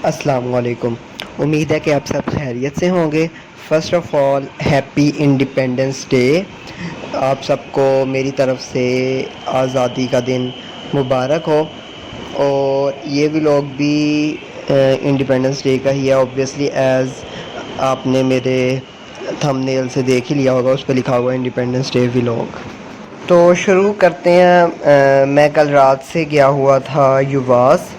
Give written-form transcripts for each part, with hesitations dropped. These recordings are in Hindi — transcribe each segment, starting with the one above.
अस्सलाम वालेकुम। उम्मीद है कि आप सब खैरियत से होंगे। First of all happy independence day. आप सबको मेरी तरफ़ से आज़ादी का दिन मुबारक हो। और ये व्लॉग भी इंडिपेंडेंस डे का ही है ऑब्वियसली, एज़ आपने मेरे थंबनेल से देख ही लिया होगा, उस पे लिखा हुआ है इंडिपेंडेंस डे व्लॉग। तो शुरू करते हैं। मैं कल रात से गया हुआ था युवास।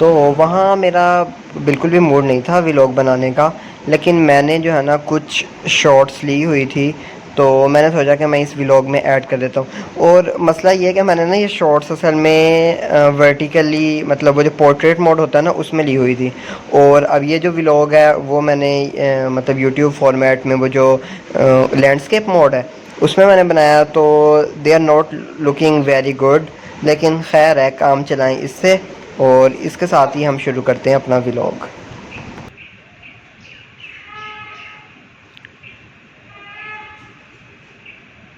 तो वहाँ मेरा बिल्कुल भी मूड नहीं था व्लॉग बनाने का, लेकिन मैंने जो है ना कुछ शॉट्स ली हुई थी, तो मैंने सोचा कि मैं इस व्लॉग में ऐड कर देता हूँ। और मसला ये है कि मैंने ना ये शॉट्स असल में वर्टिकली, मतलब वो जो पोर्ट्रेट मोड होता है ना, उसमें ली हुई थी। और अब ये जो व्लॉग है वो मैंने मतलब यूट्यूब फॉर्मेट में वो जो लैंडस्केप मोड है उसमें मैंने बनाया, तो they are not looking very good. लेकिन खैर है, काम चलाएं इससे। और इसके साथ ही हम शुरू करते हैं अपना व्लॉग।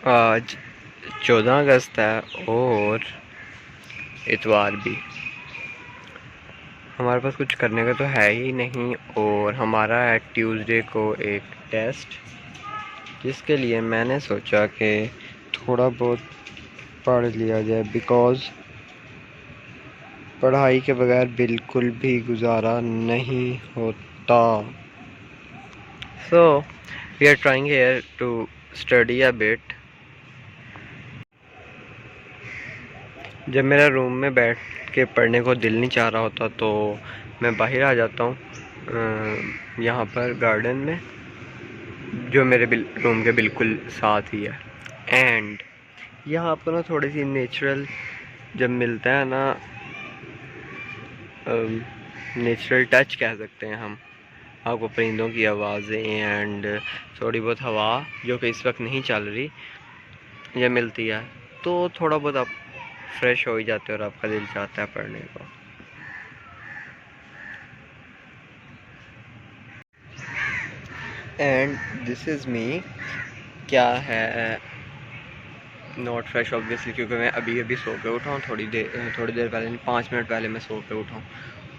आज 14 अगस्त है और इतवार भी। हमारे पास कुछ करने का तो है ही नहीं, और हमारा है ट्यूसडे को एक टेस्ट, जिसके लिए मैंने सोचा कि थोड़ा बहुत पढ़ लिया जाए, बिकॉज़ पढ़ाई के बगैर बिल्कुल भी गुजारा नहीं होता। So we are trying here to study a bit. जब मेरा रूम में बैठ के पढ़ने को दिल नहीं चाह रहा होता तो मैं बाहर आ जाता हूँ, यहाँ पर गार्डन में, जो मेरे रूम के बिल्कुल साथ ही है। एंड यहाँ आपको ना थोड़ी सी नेचुरल जब मिलता है ना, नेचुरल टच कह सकते हैं हम, आपको परिंदों की आवाज़ें एंड थोड़ी बहुत हवा जो कि इस वक्त नहीं चल रही, ये मिलती है, तो थोड़ा बहुत आप फ्रेश हो ही जाते हो और आपका दिल चाहता है पढ़ने को। And this is me. क्या है, नॉट फ्रेश ऑब्वियसली, क्योंकि मैं अभी अभी सो के उठा हूँ, थोड़ी देर पहले, 5 मिनट पहले मैं सो के उठा हूँ।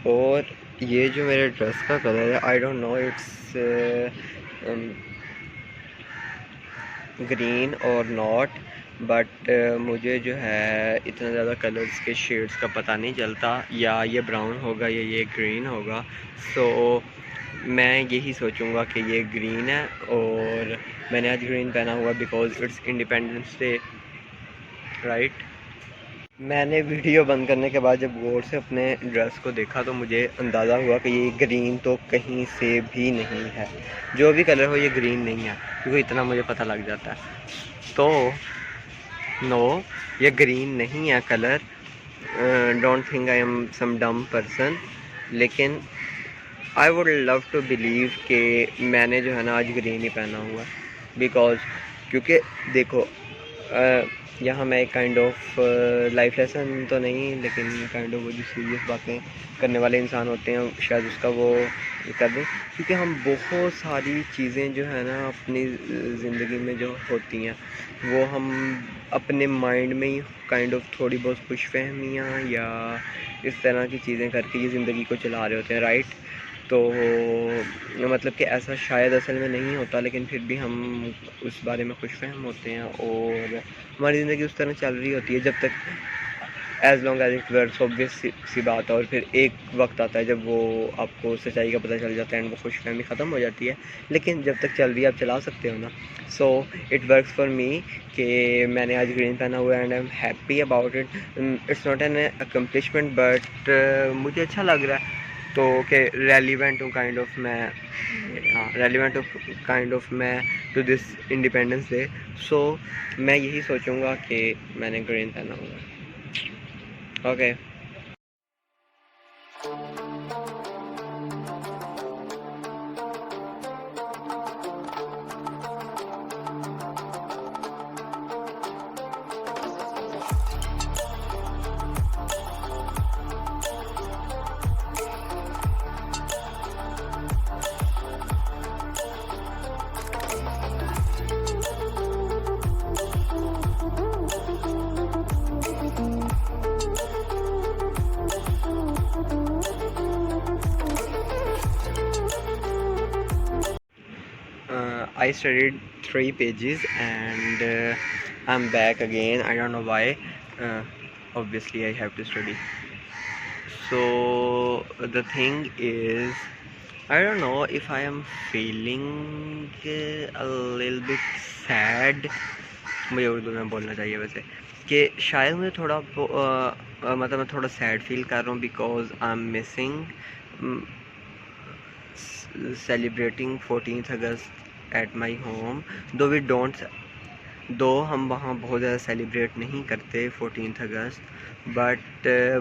और ये जो मेरे ड्रेस का कलर है, आई डोंट नो इट्स ग्रीन और नॉट, बट मुझे जो है इतना ज़्यादा कलर्स के शेड्स का पता नहीं चलता, या ये ब्राउन होगा या ये ग्रीन होगा। सो मैं यही सोचूंगा कि ये ग्रीन है, और मैंने आज ग्रीन पहना हुआ because it's independence day, right. मैंने वीडियो बंद करने के बाद जब गौर से अपने ड्रेस को देखा तो मुझे अंदाज़ा हुआ कि ये ग्रीन तो कहीं से भी नहीं है। जो भी कलर हो ये ग्रीन नहीं है, क्योंकि इतना मुझे पता लग जाता है। तो नो, ये ग्रीन नहीं है colour. Don't think I am some dumb person, लेकिन I would love to believe कि मैंने जो है ना आज ग्रीन ही पहना हुआ, बिकॉज क्योंकि देखो, यहाँ मैं एक काइंड ऑफ लाइफ लेसन तो नहीं, लेकिन काइंड ऑफ वो जो सीरियस बातें करने वाले इंसान होते हैं शायद उसका वो कर दें, क्योंकि हम बहुत सारी चीज़ें जो है ना अपनी ज़िंदगी में जो होती हैं वो हम अपने माइंड में ही काइंड ऑफ थोड़ी बहुत खुशफहमियाँ या इस तरह की चीज़ें करके ये ज़िंदगी को चला रहे होते हैं, राइट। तो मतलब कि ऐसा शायद असल में नहीं होता, लेकिन फिर भी हम उस बारे में खुशफहम होते हैं और हमारी ज़िंदगी उस तरह चल रही होती है जब तक as long as it works, obvious सी बात है। और फिर एक वक्त आता है जब वो आपको सच्चाई का पता चल जाता है एंड वो खुशफहमी ख़त्म हो जाती है, लेकिन जब तक चल रही है आप चला सकते हो ना। So it works for me कि मैंने आज ग्रीन पहना हुआ है and I am happy about it. It's not an accomplishment, but मुझे अच्छा लग रहा है, तो कि रेलिवेंट हूँ काइंड ऑफ मैं, हाँ रेलिवेंट हूँ काइंड ऑफ मैं टू दिस इंडिपेंडेंस डे। सो मैं यही सोचूंगा कि मैंने ग्रीन पहना हुआ है। Okay. I studied 3 pages and I'm back again. I don't know why. Obviously I have to study. So the thing is, I don't know if I am feeling a little bit sad. मुझे उर्दू में बोलना चाहिए वैसे, कि शायद मुझे थोड़ा मतलब मैं थोड़ा सैड फील कर रहा हूँ because I am missing celebrating 14th August at my home. दो हम वहाँ बहुत ज़्यादा सेलिब्रेट नहीं करते 14th अगस्त, बट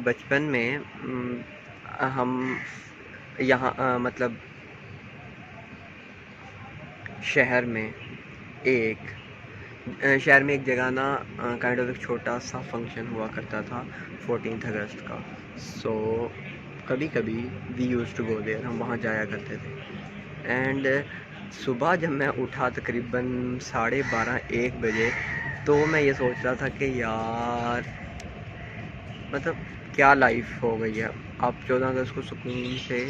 बचपन में हम यहाँ मतलब शहर में एक जगह ना काइंड ऑफ एक छोटा सा फंक्शन हुआ करता था 14th अगस्त का। सो कभी कभी we use to go there, हम वहाँ जाया करते थे। एंड सुबह जब मैं उठा तकरीबन 12:30-1 बजे, तो मैं ये सोच रहा था कि यार मतलब क्या लाइफ हो गई है। आप 14 अगस्त को सुकून से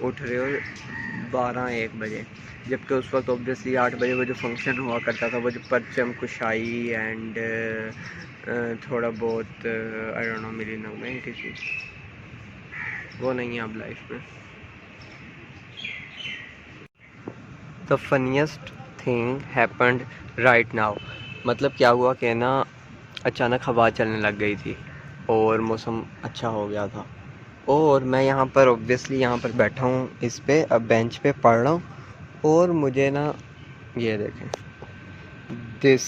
उठ रहे हो 12-1 बजे, जबकि उस वक्त ऑब्वियसली 8 बजे वो जो फंक्शन हुआ करता था, वो जो परचम कुशाई एंड थोड़ा बहुत आई डोंट नो मेरी नगमे किसी वो नहीं है अब लाइफ में। The funniest thing happened right now. मतलब क्या हुआ कि ना अचानक हवा चलने लग गई थी और मौसम अच्छा हो गया था, और मैं यहाँ पर ऑब्वियसली यहाँ पर बैठा हूँ इस पे, अब बेंच पे पढ़ रहा हूँ, और मुझे ना ये देखें दिस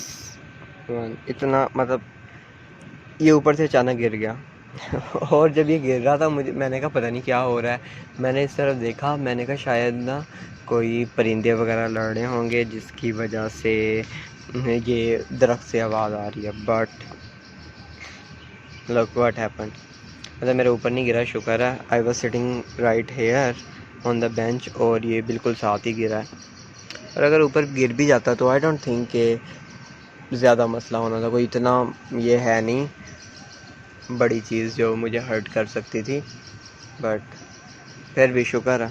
वन, इतना मतलब ये ऊपर से अचानक गिर गया और जब ये गिर रहा था मैंने कहा पता नहीं क्या हो रहा है। मैंने इस तरफ देखा, मैंने कहा शायद ना कोई परिंदे वगैरह लड़ रहे होंगे जिसकी वजह से ये दरख्त से आवाज़ आ रही है, बट लुक व्हाट हैपेंड। मतलब मेरे ऊपर नहीं गिरा, शुक्र है। I was sitting right here on the bench, और ये बिल्कुल साथ ही गिरा है। और अगर ऊपर गिर भी जाता तो आई डोंट थिंक कि ज़्यादा मसला होना था, कोई इतना ये है नहीं बड़ी चीज़ जो मुझे हर्ट कर सकती थी, बट फिर भी शुक्र है।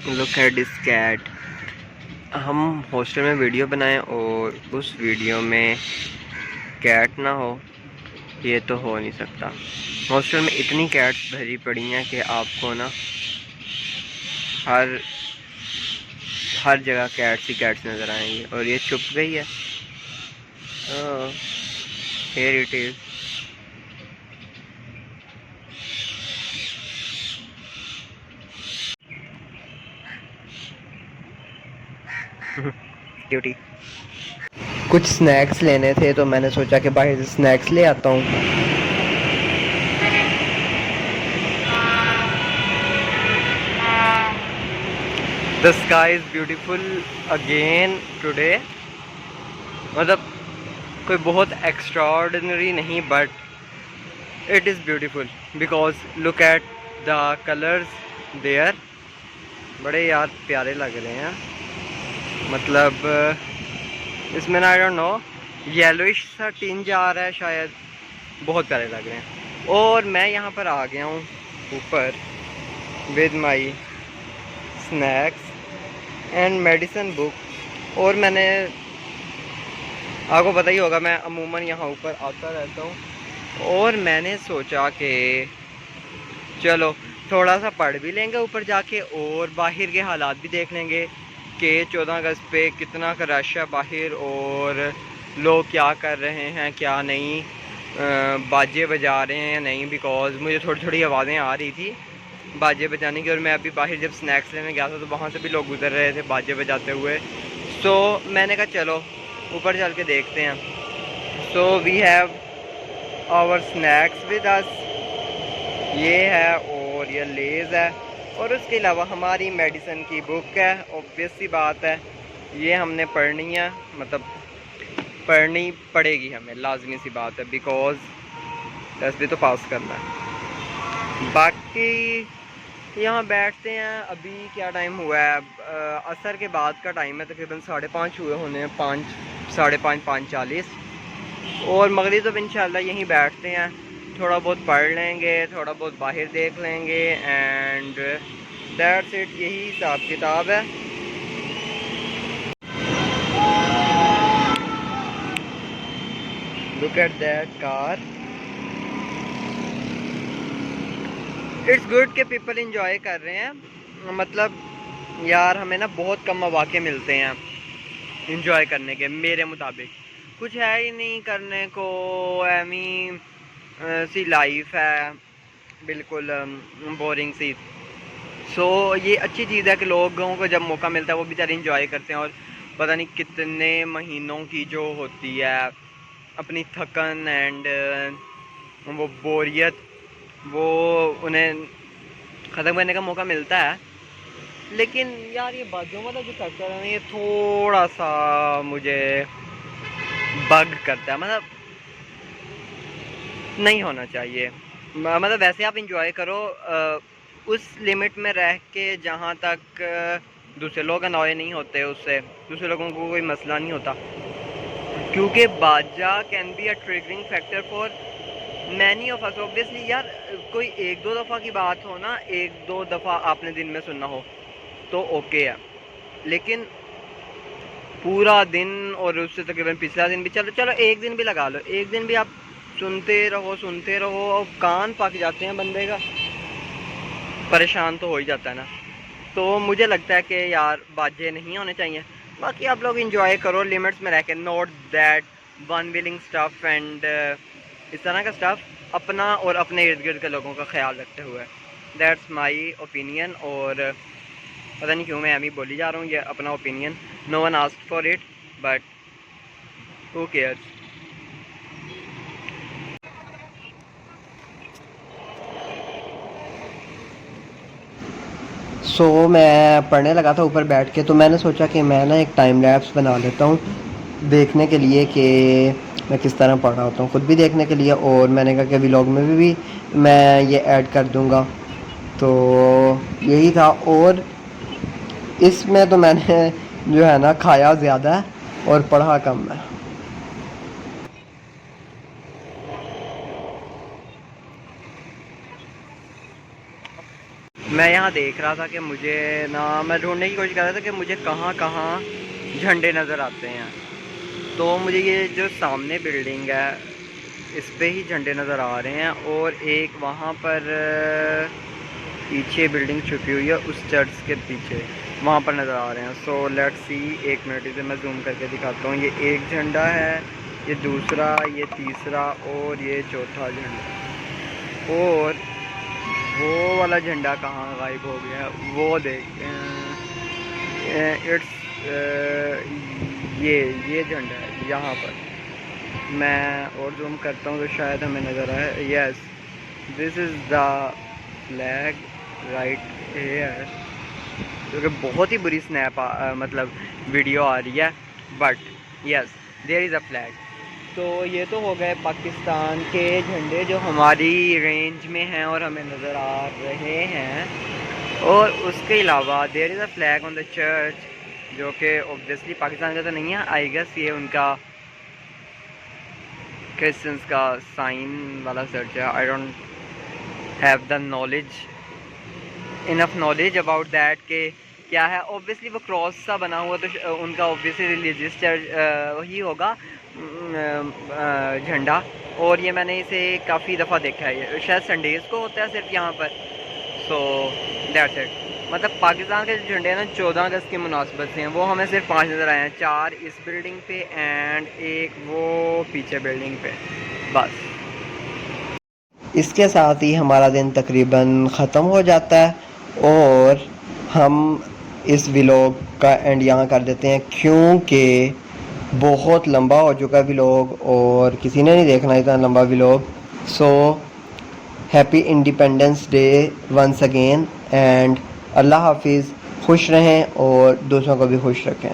Look at this cat. हम हॉस्टल में वीडियो बनाएं और उस वीडियो में कैट ना हो, ये तो हो नहीं सकता। हॉस्टल में इतनी कैट्स भरी पड़ी हैं कि आपको ना हर जगह कैट्स ही कैट्स नज़र आएंगे। और ये छुप गई है, हियर इट इज़। क्यूटी। कुछ स्नैक्स लेने थे तो मैंने सोचा कि बाहर से स्नैक्स ले आता हूँ। The sky is beautiful again today. मतलब कोई बहुत एक्स्ट्राऑर्डिनरी नहीं, but it is beautiful because look at the colours there. बड़े यार प्यारे लग रहे हैं। मतलब इसमें ना आई डोंट नो येलोइश सा टिंज आ रहा है शायद, बहुत प्यारे लग रहे हैं। और मैं यहाँ पर आ गया हूँ ऊपर with my snacks and medicine book. और मैंने आपको पता ही होगा मैं अमूमन यहाँ ऊपर आता रहता हूँ, और मैंने सोचा कि चलो थोड़ा सा पढ़ भी लेंगे ऊपर जाके, और बाहर के हालात भी देख लेंगे कि 14 अगस्त पे कितना का रश है बाहर, और लोग क्या कर रहे हैं क्या नहीं, बाजे बजा रहे हैं या नहीं। बिकॉज़ मुझे थोड़ी थोड़ी आवाज़ें आ रही थी बाजे बजाने की, और मैं अभी बाहर जब स्नैक्स लेने गया था तो वहाँ से भी लोग गुजर रहे थे बाजे बजाते हुए। सो मैंने कहा चलो ऊपर चल के देखते हैं। So we have our snacks with us, ये है, और ये लेज़ है, और उसके अलावा हमारी मेडिसिन की बुक है। ऑब्वियस सी बात है ये हमने पढ़नी है, मतलब पढ़नी पड़ेगी हमें, लाजमी सी बात है, बिकॉज़ टेस्ट भी तो पास करना है। बाकी यहाँ बैठते हैं। अभी क्या टाइम हुआ है, असर के बाद का टाइम है, तकरीबन 5:30 हुए होने हैं, 5:30-5:40। और मगरिब तो इंशाल्लाह यहीं बैठते हैं, थोड़ा बहुत पढ़ लेंगे, थोड़ा बहुत बाहर देख लेंगे, एंड दैट्स इट, यही हिसाब किताब है। Look at that car, it's good कि पीपल इंजॉय कर रहे हैं। मतलब यार हमें ना बहुत कम मौके मिलते हैं इंजॉय करने के, मेरे मुताबिक कुछ है ही नहीं करने को, एमी सी लाइफ है बिल्कुल बोरिंग सी। सो ये अच्छी चीज़ है कि लोगों को जब मौका मिलता है वो बेचारे इंजॉय करते हैं, और पता नहीं कितने महीनों की जो होती है अपनी थकन एंड वो बोरियत, वो उन्हें ख़त्म करने का मौका मिलता है। लेकिन यार ये बाजू वाला जो फैक्टर है ना, ये थोड़ा सा मुझे बग करता है। मतलब नहीं होना चाहिए। मतलब वैसे आप इंजॉय करो उस लिमिट में रह के जहाँ तक दूसरे लोग अनॉय नहीं होते, उससे दूसरे लोगों को कोई मसला नहीं होता। क्योंकि बाजा can be a triggering factor for many of us. Obviously यार कोई एक दो दफ़ा की बात हो ना, एक दो दफ़ा आपने दिन में सुनना हो तो ओके है, लेकिन पूरा दिन और उससे तकरीबन पिछला दिन भी, चलो चलो एक दिन भी लगा लो, एक दिन भी आप सुनते रहो और कान पक जाते हैं बंदे का, परेशान तो हो ही जाता है ना। तो मुझे लगता है कि यार बाजे नहीं होने चाहिए। बाकी आप लोग इंजॉय करो लिमिट्स में रह के, not that one willing stuff and इस तरह का स्टफ, अपना और अपने इर्द गिर्द के लोगों का ख्याल रखते हुए। That's my opinion. और पता नहीं क्यों मैं अभी बोली जा रहा हूँ, ये अपना opinion, no one asked for it but who cares. So मैं पढ़ने लगा था ऊपर बैठ के, तो मैंने सोचा कि मैं ना एक टाइम लैप्स बना लेता हूँ देखने के लिए कि मैं किस तरह पढ़ रहा होता हूँ, ख़ुद भी देखने के लिए, और मैंने कहा कि व्लॉग में भी मैं ये ऐड कर दूँगा। तो यही था। और इसमें तो मैंने जो है ना खाया ज़्यादा है और पढ़ा कम है। मैं यहाँ देख रहा था कि मुझे ना, मैं ढूंढने की कोशिश कर रहा था कि मुझे कहाँ कहाँ झंडे नज़र आते हैं। तो मुझे ये जो सामने बिल्डिंग है इस पे ही झंडे नज़र आ रहे हैं, और एक वहाँ पर पीछे बिल्डिंग छुपी हुई है उस चर्च के पीछे, वहाँ पर नज़र आ रहे हैं। सो लेट्स सी, एक मिनट इसे मैं जूम करके दिखाता हूँ। ये एक झंडा है, ये दूसरा, ये तीसरा और ये चौथा झंडा। और वो वाला झंडा कहाँ गायब हो गया, वो देखते हैं। इट्स ये झंडा है यहाँ पर। मैं और जूम करता हूँ तो शायद हमें नज़र आए। Yes, this is the flag right here. क्योंकि बहुत ही बुरी स्नैप मतलब वीडियो आ रही है, but yes there is a flag. तो ये तो हो गए पाकिस्तान के झंडे जो हमारी रेंज में हैं और हमें नज़र आ रहे हैं। और उसके अलावा there is a flag on the church, जो कि ऑब्वियसली पाकिस्तान का तो नहीं है, आई गेस ये उनका क्रिश्चियंस का साइन वाला चर्च है। I don't have the knowledge, enough knowledge about that के क्या है। ऑब्वियसली वो क्रॉस सा बना हुआ, तो उनका ऑब्वियसली रिलीजियस चर्च ही होगा झंडा। और ये मैंने इसे काफ़ी दफ़ा देखा है, शायद संडेज़ को होता है सिर्फ यहाँ पर। So that's it. मतलब पाकिस्तान के झंडे हैं ना 14 अगस्त की मुनासबत से हैं, वो हमें सिर्फ 5 नज़र आए हैं, 4 इस बिल्डिंग पे एंड एक वो पीछे बिल्डिंग पे, बस। इसके साथ ही हमारा दिन तकरीबन ख़त्म हो जाता है, और हम इस व्लॉग का एंड यहाँ कर देते हैं, क्योंकि बहुत लंबा हो चुका है व्लॉग और किसी ने नहीं देखना इतना लंबा vlog. So happy independence day once again, and अल्लाह हाफिज़। खुश रहें और दूसरों को भी खुश रखें।